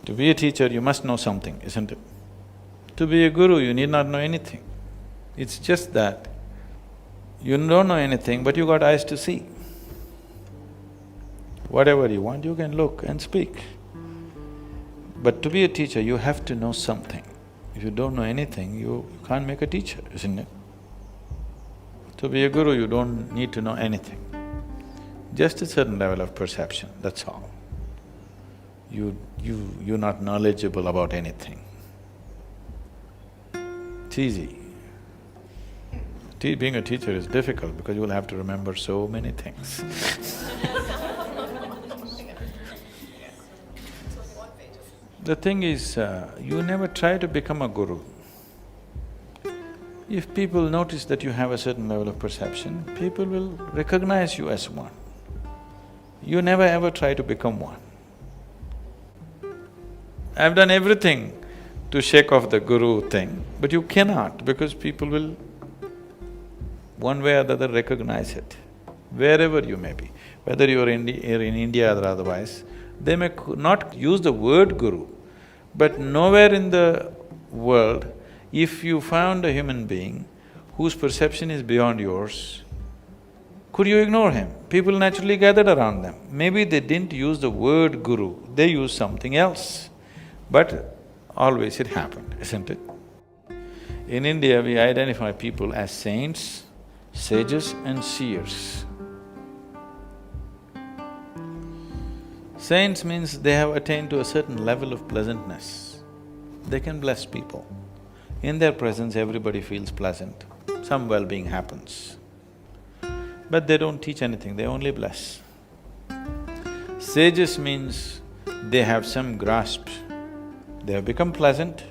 To be a teacher, you must know something, isn't it? To be a guru, you need not know anything. It's just that you don't know anything, but you got eyes to see. Whatever you want, you can look and speak. But to be a teacher, you have to know something. If you don't know anything, you can't make a teacher, isn't it? To be a guru, you don't need to know anything. Just a certain level of perception, that's all. You're not knowledgeable about anything. It's easy. Being a teacher is difficult because you'll have to remember so many things. The thing is, you never try to become a guru. If people notice that you have a certain level of perception, people will recognize you as one. You never ever try to become one. I've done everything to shake off the guru thing, but you cannot because people will one way or the other recognize it, wherever you may be. Whether you're in India or otherwise, they may not use the word guru, but nowhere in the world, if you found a human being whose perception is beyond yours, could you ignore him? People naturally gathered around them. Maybe they didn't use the word guru, they used something else. But always it happened, isn't it? In India, we identify people as saints, sages and seers. Saints means they have attained to a certain level of pleasantness. They can bless people. In their presence, everybody feels pleasant, some well-being happens. But they don't teach anything, they only bless. Sages means they have some grasp. They have become pleasant,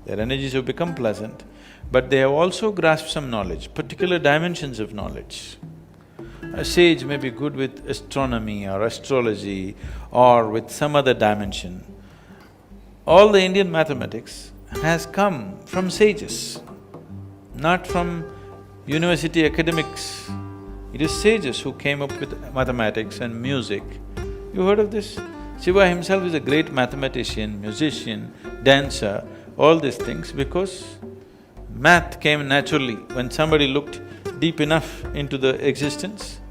their energies have become pleasant, but they have also grasped some knowledge, particular dimensions of knowledge. A sage may be good with astronomy or astrology or with some other dimension. All the Indian mathematics has come from sages, not from university academics. It is sages who came up with mathematics and music. You heard of this? Shiva himself is a great mathematician, musician, dancer, all these things because math came naturally when somebody looked deep enough into the existence.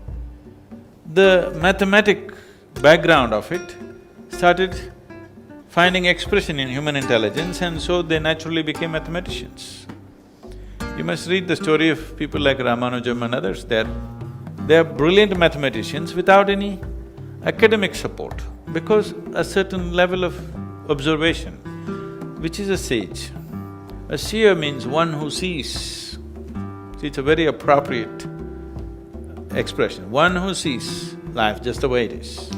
The mathematic background of it started finding expression in human intelligence and so they naturally became mathematicians. You must read the story of people like Ramanujam and others. They are brilliant mathematicians without any academic support because a certain level of observation, which is a sage. A seer means one who sees. See, it's a very appropriate expression, one who sees life just the way it is.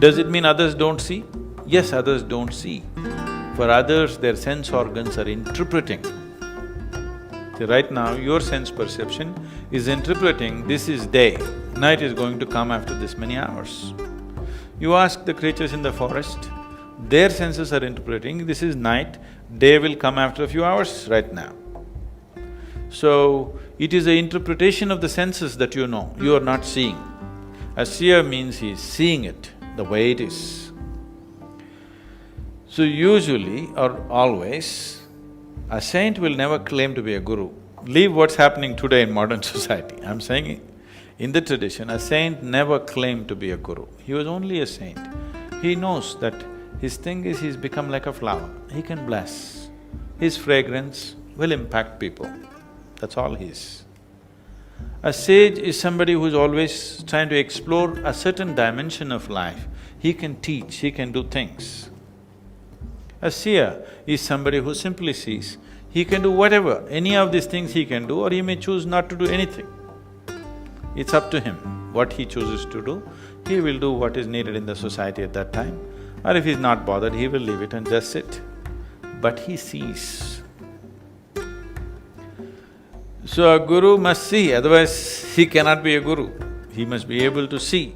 Does it mean others don't see? Yes, others don't see. For others, their sense organs are interpreting. See, right now, your sense perception is interpreting this is day, night is going to come after this many hours. You ask the creatures in the forest, their senses are interpreting this is night, day will come after a few hours right now. So, it is an interpretation of the senses that you know, you are not seeing. A seer means he is seeing it the way it is. So usually or always, a saint will never claim to be a guru. Leave what's happening today in modern society. I'm saying in the tradition, a saint never claimed to be a guru. He was only a saint. He knows that his thing is he's become like a flower. He can bless. His fragrance will impact people. That's all he is. A sage is somebody who's always trying to explore a certain dimension of life. He can teach, he can do things. A seer is somebody who simply sees. He can do whatever, any of these things he can do or he may choose not to do anything. It's up to him what he chooses to do. He will do what is needed in the society at that time, or if he's not bothered, he will leave it and just sit. But he sees. So a guru must see, otherwise he cannot be a guru. He must be able to see.